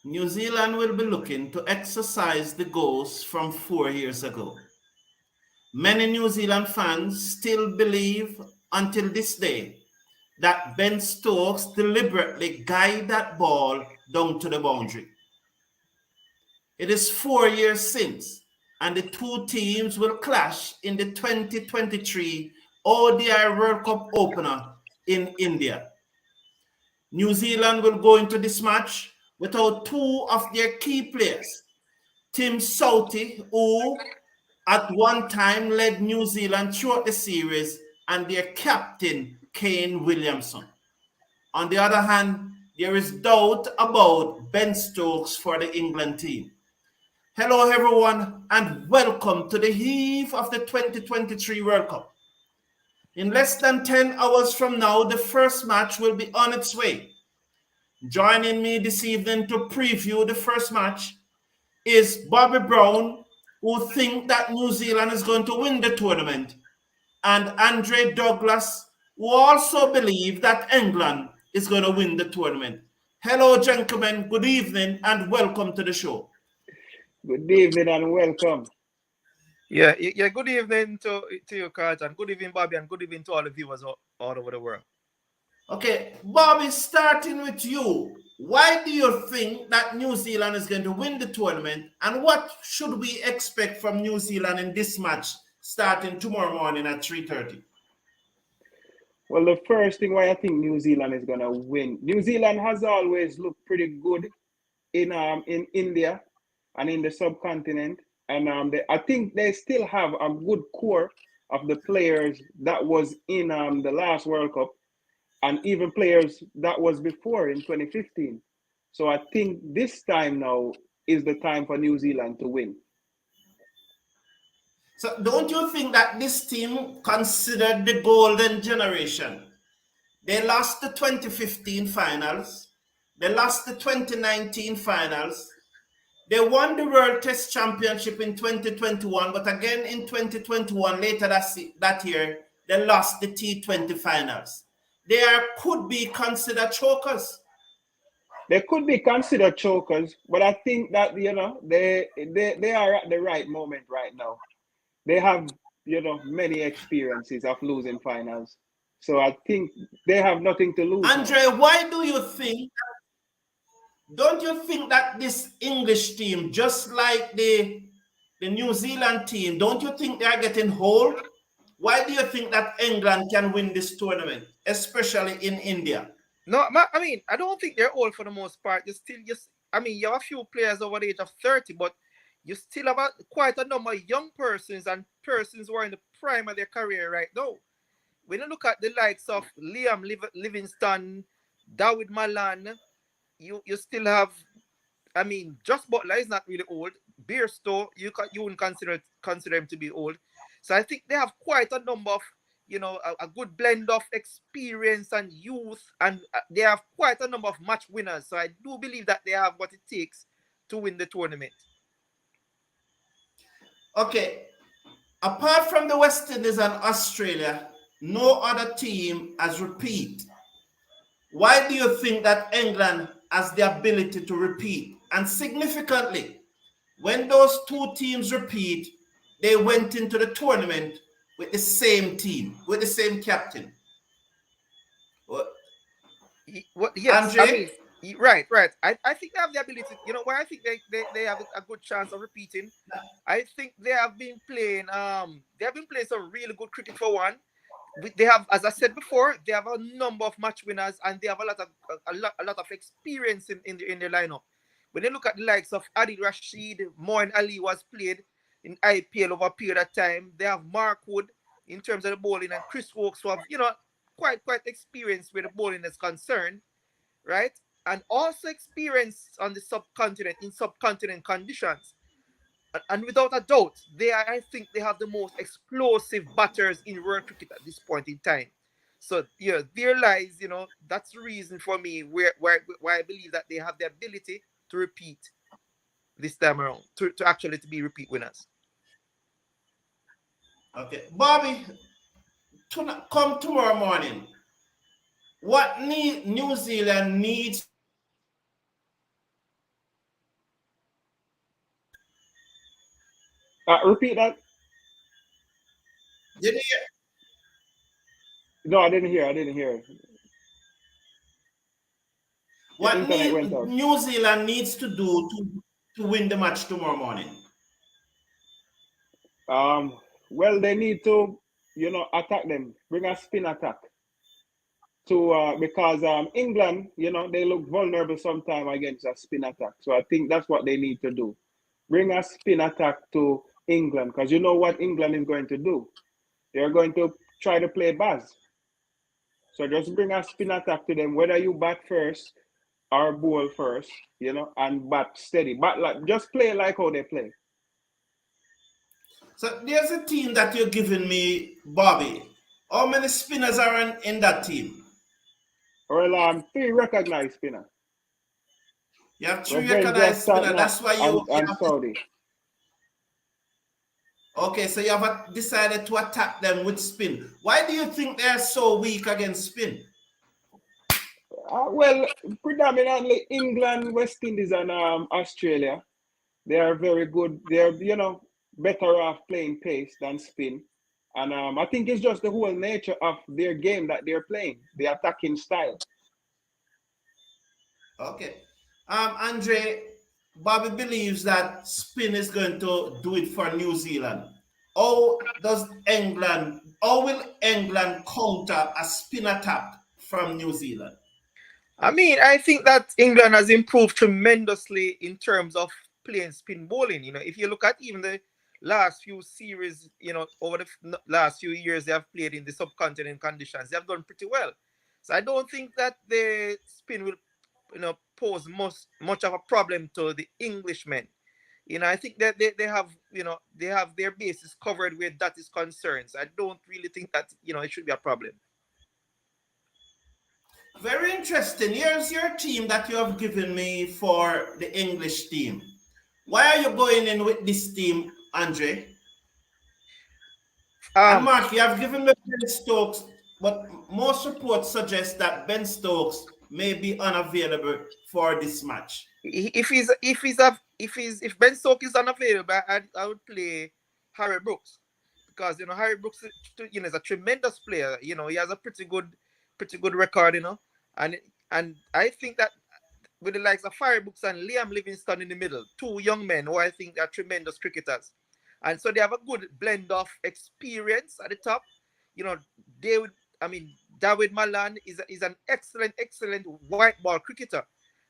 New Zealand will be looking to exercise the goals from 4 years ago. Many New Zealand fans still believe until this day that Ben Stokes deliberately guided that ball down to the boundary. It is 4 years since, and the two teams will clash in the 2023 ODI World Cup opener in India. New Zealand will go into this match without two of their key players, Tim Southee, who at one time led New Zealand throughout the series, and their captain, Kane Williamson. On the other hand, there is doubt about Ben Stokes for the England team. Hello, everyone, and welcome to the eve of the 2023 World Cup. In less than 10 hours from now, the first match will be on its way. Joining me this evening to preview the first match is Bobby Brown, who thinks that New Zealand is going to win the tournament, and Andre Douglas, who also believes that England is going to win the tournament. Hello, gentlemen. Good evening, and welcome to the show. Good evening and welcome. Yeah. Good evening to you, Kurt, and good evening, Bobby, and good evening to all the viewers all over the world. Okay, Bobby, starting with you. Why do you think that New Zealand is going to win the tournament, and what should we expect from New Zealand in this match starting tomorrow morning at 3:30? Well, the first thing why I think New Zealand is gonna win. New Zealand has always looked pretty good in India and in the subcontinent, and I think they still have a good core of the players that was in the last World Cup, and even players that was before in 2015. So I think this time now is the time for New Zealand to win. So don't you think that this team considered the golden generation? They lost the 2015 finals. They lost the 2019 finals. They won the World Test Championship in 2021, but again in 2021, later that year, they lost the T20 finals. They could be considered chokers. They could be considered chokers, but I think that they are at the right moment right now. They have many experiences of losing finals, so I think they have nothing to lose. Andre, why do you think? Don't you think that this English team, just like the New Zealand team, don't you think they are getting old? Why do you think that England can win this tournament, especially in India? No, I mean, I don't think they're old for the most part. You have a few players over the age of 30, but you still have quite a number of young persons and persons who are in the prime of their career right now. When you look at the likes of Liam Livingston, David Malan, you still have, just Buttler is not really old. Bairstow, you wouldn't consider him to be old. So I think they have quite a number of, a good blend of experience and youth, and they have quite a number of match winners. So I do believe that they have what it takes to win the tournament. Okay, apart from the West Indies and Australia, no other team has repeat. Why do you think that England has the ability to repeat? And significantly, when those two teams repeat, they went into the tournament with the same team, with the same captain. What? Yes, Andre? Right. I think they have the ability. You know why I think they have a good chance of repeating. I think they have been playing some really good cricket for one. They have, as I said before, they have a number of match winners, and they have a lot of experience in their lineup. When you look at the likes of Adil, Rashid, Moeen Ali was played in IPL over a period of time. They have Mark Wood in terms of the bowling, and Chris Woakes, who have quite experienced where the bowling is concerned, right? And also experienced on the subcontinent in subcontinent conditions. And without a doubt, I think they have the most explosive batters in world cricket at this point in time. So there lies, that's the reason for me why I believe that they have the ability to repeat this time around, to actually be repeat winners. Okay, Bobby, come tomorrow morning. What New Zealand needs Repeat that. Did you hear? No, I didn't hear. I didn't hear. Your What internet went out. New Zealand needs to do to win the match tomorrow morning? Well, they need to, attack them. Bring a spin attack to because England, they look vulnerable sometime against a spin attack. So I think that's what they need to do. Bring a spin attack to England because you know what England is going to do. They're going to try to play Baz. So just bring a spin attack to them, whether you bat first or bowl first, and bat steady. But like just play like how they play. So there's a team that you're giving me, Bobby. How many spinners are in that team? Well, 3 recognized spinner. You have 3 Ravindra, recognized spinners. Satnam, That's why and Saudi. Okay, so you have decided to attack them with spin. Why do you think they're so weak against spin? Well, predominantly England, West Indies, and Australia. They are very good. They're better off playing pace than spin, and I think it's just the whole nature of their game that they're playing, the attacking style. Okay. Andre, Bobby believes that spin is going to do it for New Zealand. How will England counter a spin attack from New Zealand? I mean, I think that England has improved tremendously in terms of playing spin bowling. If you look at even the last few series, over the last few years they have played in the subcontinent conditions, they have done pretty well. So I don't think that the spin will, pose much of a problem to the Englishmen. I think that they have, they have their bases covered where that is concerned. So I don't really think that, it should be a problem. Very interesting. Here's your team that you have given me for the English team. Why are you going in with this team, Andre? And Mark, you have given me Ben Stokes, but most reports suggest that Ben Stokes may be unavailable for this match. If Ben Stokes is unavailable, I would play Harry Brooks, because Harry Brooks is a tremendous player. He has a pretty good record. And I think that with the likes of Harry Brooks and Liam Livingstone in the middle, 2 young men who I think are tremendous cricketers, and so they have a good blend of experience at the top. David Malan is an excellent white ball cricketer.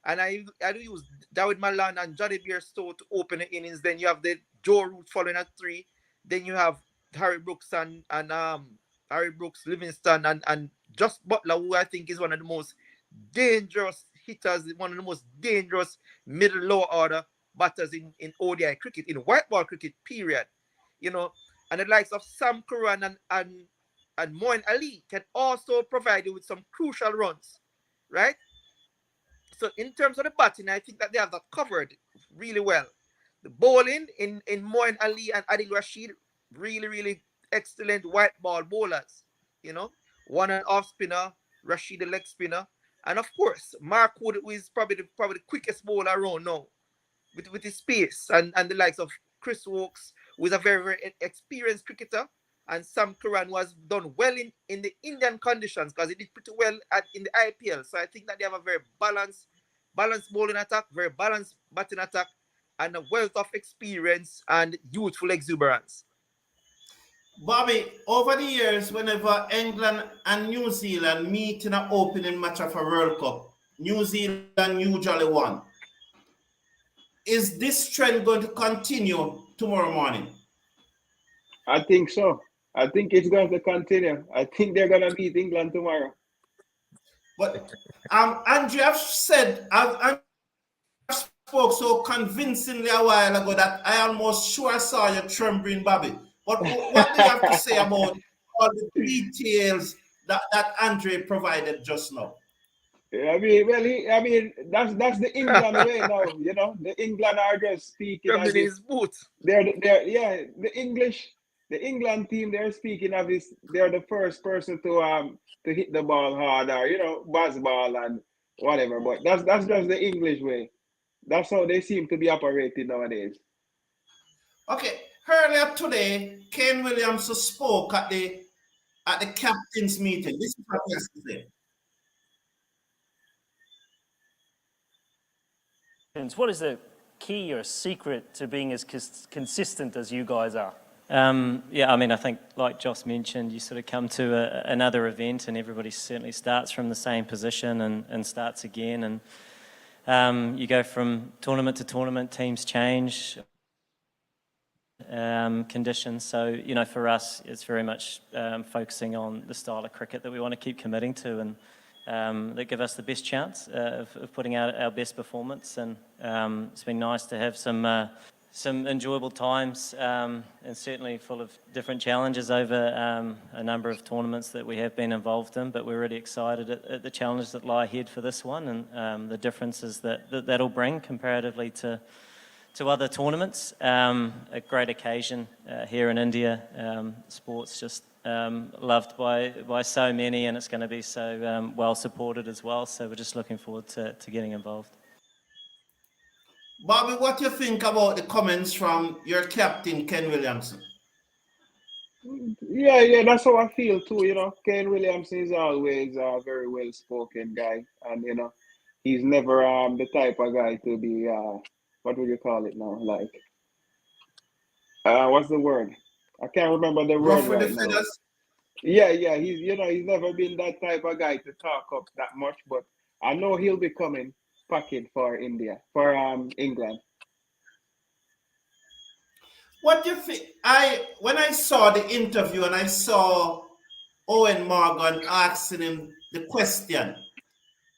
And I do use David Malan and Jonny Bairstow to open the innings. Then you have the Joe Root following at 3. Then you have Harry Brooks and Harry Brooks, Livingston, and just Buttler, who I think is one of the most dangerous hitters, one of the most dangerous middle lower order batters in ODI cricket, in white ball cricket, period. And the likes of Sam Curran and Moeen Ali can also provide you with some crucial runs, right? So in terms of the batting, I think that they have that covered really well. The bowling in Moeen Ali and Adil Rashid, really excellent white ball bowlers. One an off spinner, Rashid the leg spinner, and of course Mark Wood, who is probably the quickest bowler around now, with his pace, and the likes of Chris Wokes, who is a very experienced cricketer, and Sam Curran was done well in the Indian conditions, because he did pretty well in the IPL. So I think that they have a very balanced bowling attack, very balanced batting attack, and a wealth of experience and youthful exuberance. Bobby, over the years, whenever England and New Zealand meet in an opening match of a World Cup, New Zealand usually won. Is this trend going to continue tomorrow morning? I think so. I think it's going to continue. I think they're going to beat England tomorrow. But Andrew, I've spoke so convincingly a while ago that I almost sure I saw you trembling, Bobby. But what do you have to say about all the details that Andre provided just now? I mean, that's the England way now. The England are just speaking as Trembling in his boots. The England team, they're speaking of this. They're the first person to hit the ball hard, or buzz ball and whatever. But that's just the English way. That's how they seem to be operating nowadays. Okay, Earlier today, Kane Williamson spoke at the captain's meeting. This is what he has to say. What is the key or secret to being as consistent as you guys are? Yeah, I mean, I think like Joss mentioned, you sort of come to another event and everybody certainly starts from the same position and starts again. And you go from tournament to tournament, teams change, conditions. So, you know, for us, it's very much focusing on the style of cricket that we want to keep committing to and that give us the best chance of putting out our best performance. And it's been nice to have some enjoyable times and certainly full of different challenges over a number of tournaments that we have been involved in, but we're really excited at the challenges that lie ahead for this one and the differences that'll bring comparatively to other tournaments. A great occasion here in India. Sports just loved by so many, and it's going to be so well supported as well. So we're just looking forward to getting involved. Bobby, what do you think about the comments from your captain, Ken Williamson? Yeah, that's how I feel too. You know, Ken Williamson is always a very well-spoken guy, and you know, he's never the type of guy to be what would you call it now? Like, what's the word? I can't remember the word Rough with right the now. feathers? Yeah, he's never been that type of guy to talk up that much, but I know he'll be coming packing for England. What do you think? When I saw the interview and I saw Owen Morgan asking him the question,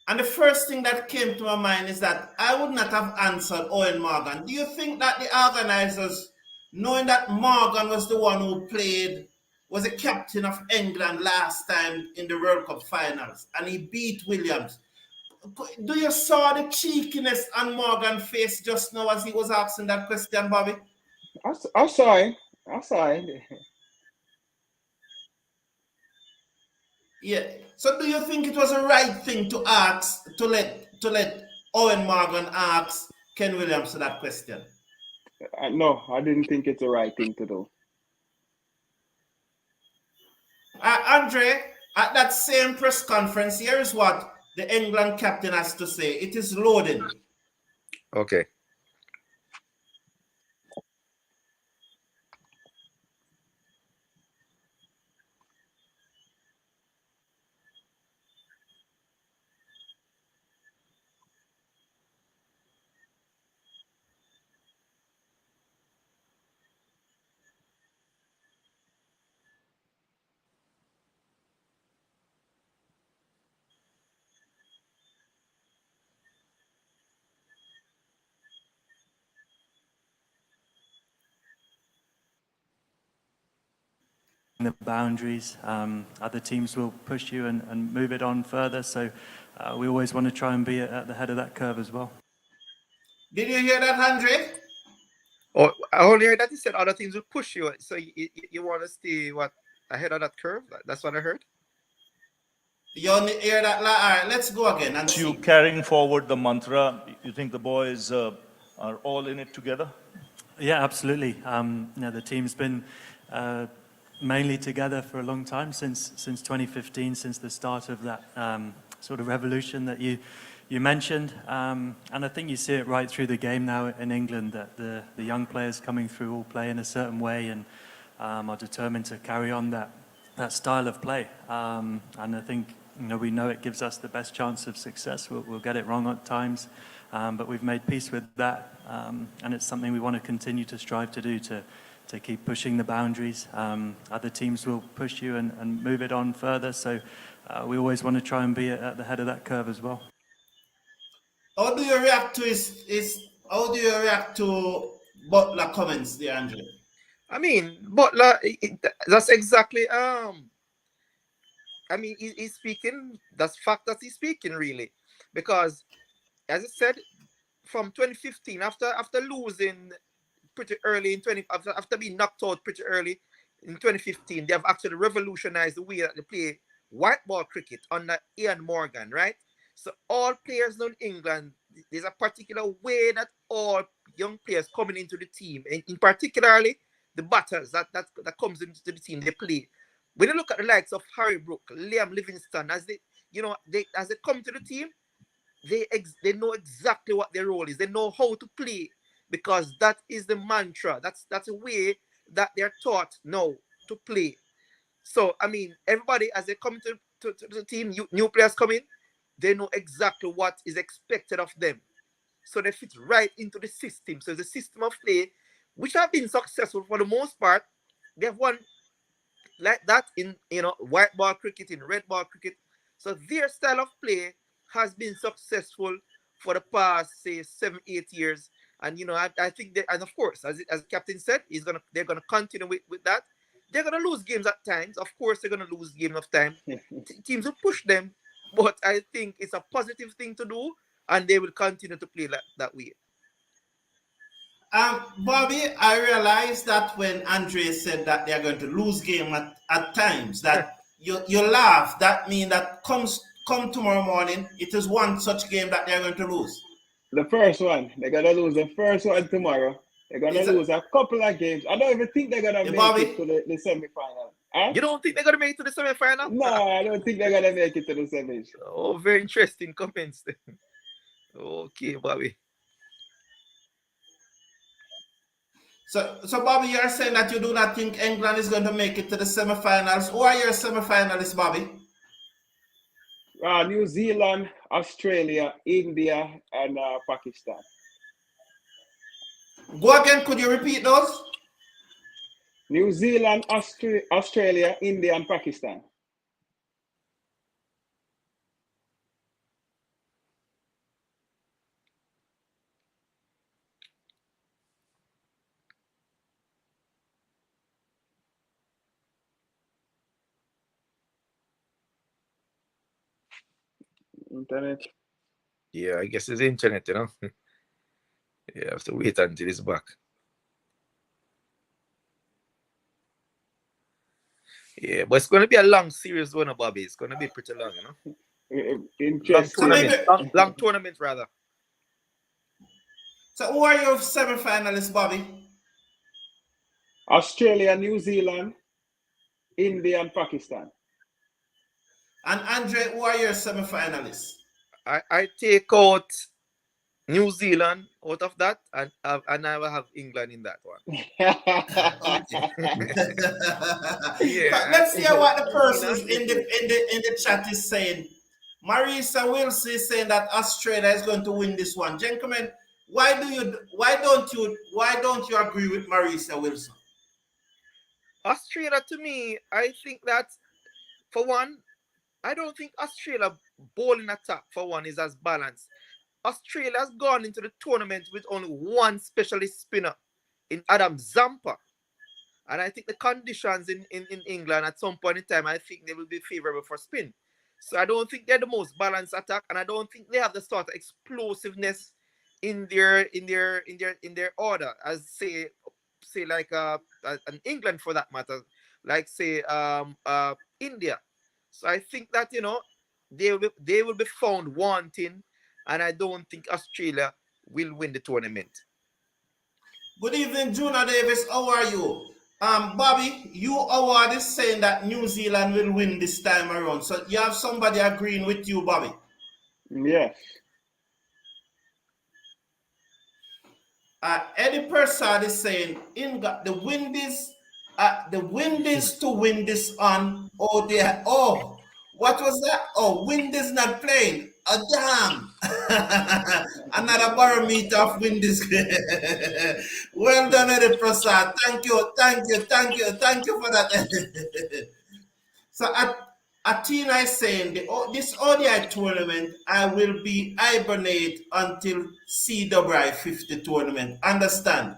and the first thing that came to my mind is that I would not have answered Owen Morgan. Do you think that the organizers, knowing that Morgan was the one who was a captain of England last time in the World Cup finals, and he beat Williams, do you saw the cheekiness on Morgan's face just now as he was asking that question, Bobby? I saw it. I saw it. Yeah. So do you think it was a right thing to ask to let Owen Morgan ask Ken Williamson that question? No, I didn't think it's the right thing to do. Andre, at that same press conference, here is what the England captain has to say. It is loading. Okay. The boundaries, other teams will push you and move it on further, so we always want to try and be at the head of that curve as well. Did you hear that, Andre? Oh, I only heard that he said other teams will push you, so you want to stay ahead of that curve. That's what I heard. You only hear that? All right, let's go again and see. You carrying forward the mantra, you think the boys are all in it together? Yeah, absolutely. The team's been mainly together for a long time, since 2015, since the start of that sort of revolution that you mentioned. And I think you see it right through the game now in England, that the young players coming through all play in a certain way and are determined to carry on that style of play. And I think we know it gives us the best chance of success. We'll get it wrong at times, but we've made peace with that. And it's something we want to continue to strive to do, to keep pushing the boundaries. Other teams will push you and move it on further, so we always want to try and be at the head of that curve as well. How do you react to Buttler comments there, Andre? I mean, Buttler, that's exactly I mean, he's speaking. That's fact that he's speaking, really, because as I said, from 2015, after losing pretty early in after being knocked out pretty early in 2015, they have actually revolutionized the way that they play white ball cricket under Ian Morgan, right? So all players in England, there's a particular way that all young players coming into the team, and in particularly the batters that comes into the team, they play. When you look at the likes of Harry Brook, Liam Livingston, as they come to the team, they know exactly what their role is. They know how to play because that is the mantra. That's a way that they're taught now to play. So I mean, everybody as they come to the team, new players come in, they know exactly what is expected of them. So they fit right into the system. So the system of play, which have been successful for the most part, they've won like that in white ball cricket, in red ball cricket. So their style of play has been successful for the past, say, 7-8 years. And I think they, and of course, as the captain said, they're gonna continue with that. They're gonna lose games at times. Of course, they're gonna lose games of time. Teams will push them, but I think it's a positive thing to do, and they will continue to play that way. Bobby, I realized that when Andre said that they're going to lose game at times, that you laugh. That means that come tomorrow morning, it is one such game that they're going to lose. The first one, they're gonna lose the first one tomorrow. They're gonna lose a couple of games. I don't even think they're gonna make it to the semi-final. Huh? You don't think they're gonna make it to the semi-final? No, I don't think they're gonna make it to the semis. Oh, very interesting comments. Okay, Bobby. So Bobby, you're saying that you do not think England is going to make it to the semi-finals. Who are your semi-finalists, Bobby? New Zealand, Australia, India, and Pakistan. Go again. Could you repeat those? New Zealand, Australia, India, and Pakistan. Internet. Yeah, I guess it's internet, You have to wait until it's back. Yeah, but it's going to be a long series one, Bobby. It's going to be pretty long, Long tournament, rather. So who are your semi-finalists, Bobby? Australia, New Zealand, India, and Pakistan. And Andre, who are your semi-finalists? I take out New Zealand out of that, and I will have England in that one. Yeah. Let's hear what the persons in the chat is saying. Marisa Wilson is saying that Australia is going to win this one. Gentlemen, why don't you agree with Marisa Wilson? Australia, to me, I think that for one, I don't think Australia bowling attack for one is as balanced. Australia has gone into the tournament with only one specialist spinner in Adam Zampa. And I think the conditions in England at some point in time, I think they will be favorable for spin. So I don't think they're the most balanced attack, and I don't think they have the sort of explosiveness in their order as say like an England for that matter, like say India. So I think that they will be found wanting, and I don't think Australia will win the tournament. Good evening, Juna Davis. How are you? Bobby, you award is saying that New Zealand will win this time around. So you have somebody agreeing with you, Bobby? Yes. Eddie Persad is saying the wind is to win this on ODI. Oh, what was that? Oh, wind is not playing. Oh, damn. Another barometer of wind is. Well done, Eddie Persad. Thank you for that. So Atina is saying this ODI tournament, I will be hibernate until CWI 50 tournament. Understand?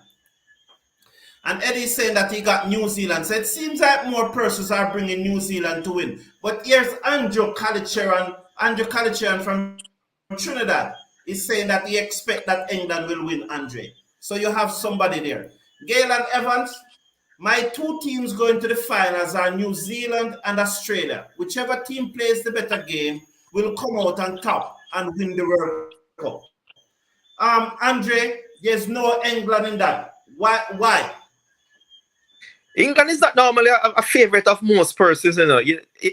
And Eddie is saying that he got New Zealand. So it seems like more persons are bringing New Zealand to win. But here's Andrew Calicheran from Trinidad is saying that he expects that England will win, Andre. So you have somebody there. Gail and Evans, my two teams going to the finals are New Zealand and Australia. Whichever team plays the better game will come out on top and win the World Cup. Andre, there's no England in that. Why? England is not normally a favorite of most persons, you know.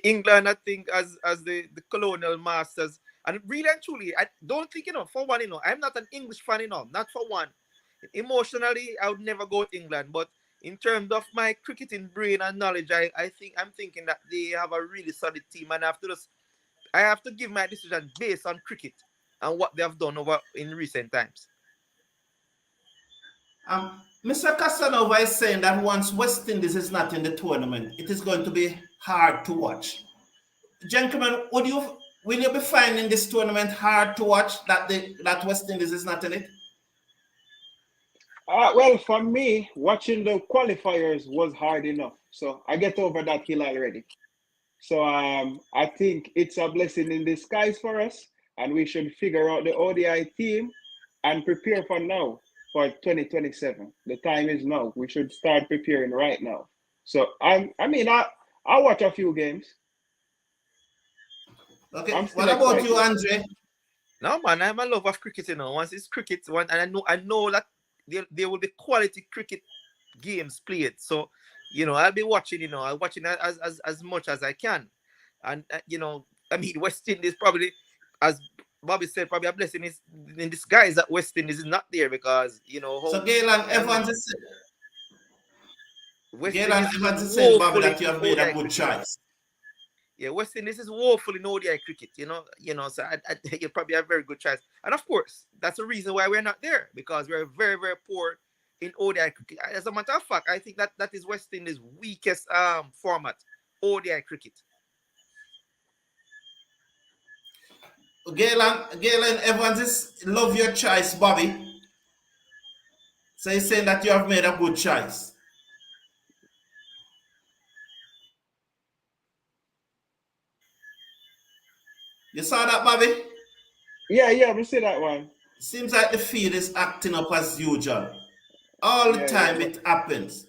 England, I think, as the colonial masters, and really and truly, I don't think, you know, for one, you know, I'm not an English fan, you know, not for one. Emotionally, I would never go to England, but in terms of my cricketing brain and knowledge, I'm thinking that they have a really solid team, and I have to give my decision based on cricket and what they have done over in recent times. Mr. Casanova is saying that once West Indies is not in the tournament, it is going to be hard to watch. Gentlemen, will you be finding this tournament hard to watch that West Indies is not in it? Well, for me, watching the qualifiers was hard enough. So I get over that hill already. So I think it's a blessing in disguise for us, and we should figure out the ODI team and prepare for now for 2027. The time is now. We should start preparing right now. So I watch a few games. Okay. I'm still What about excited. you, Andre? No, man, I'm a lover of cricket, you know. Once it's cricket, and I know that there will be quality cricket games played. So, you know, I'll be watching, you know, I'll watching as much as I can. And, you know, I mean, West Indies probably, as Bobby said, probably a blessing is in disguise that West Indies is not there because, you know, So Galen Evans is saying, Bobby, that you have made a good choice. Yeah, West Indies is woeful in ODI cricket, you know, so you probably have a very good choice. And of course, that's the reason why we're not there, because we're very, very poor in ODI cricket. As a matter of fact, I think that is West Indies' weakest format, ODI cricket. Galen Evans love your choice, Bobby. So he's saying that you have made a good choice. You saw that, Bobby? Yeah, we see that one. Seems like the field is acting up as usual. All the time it happens.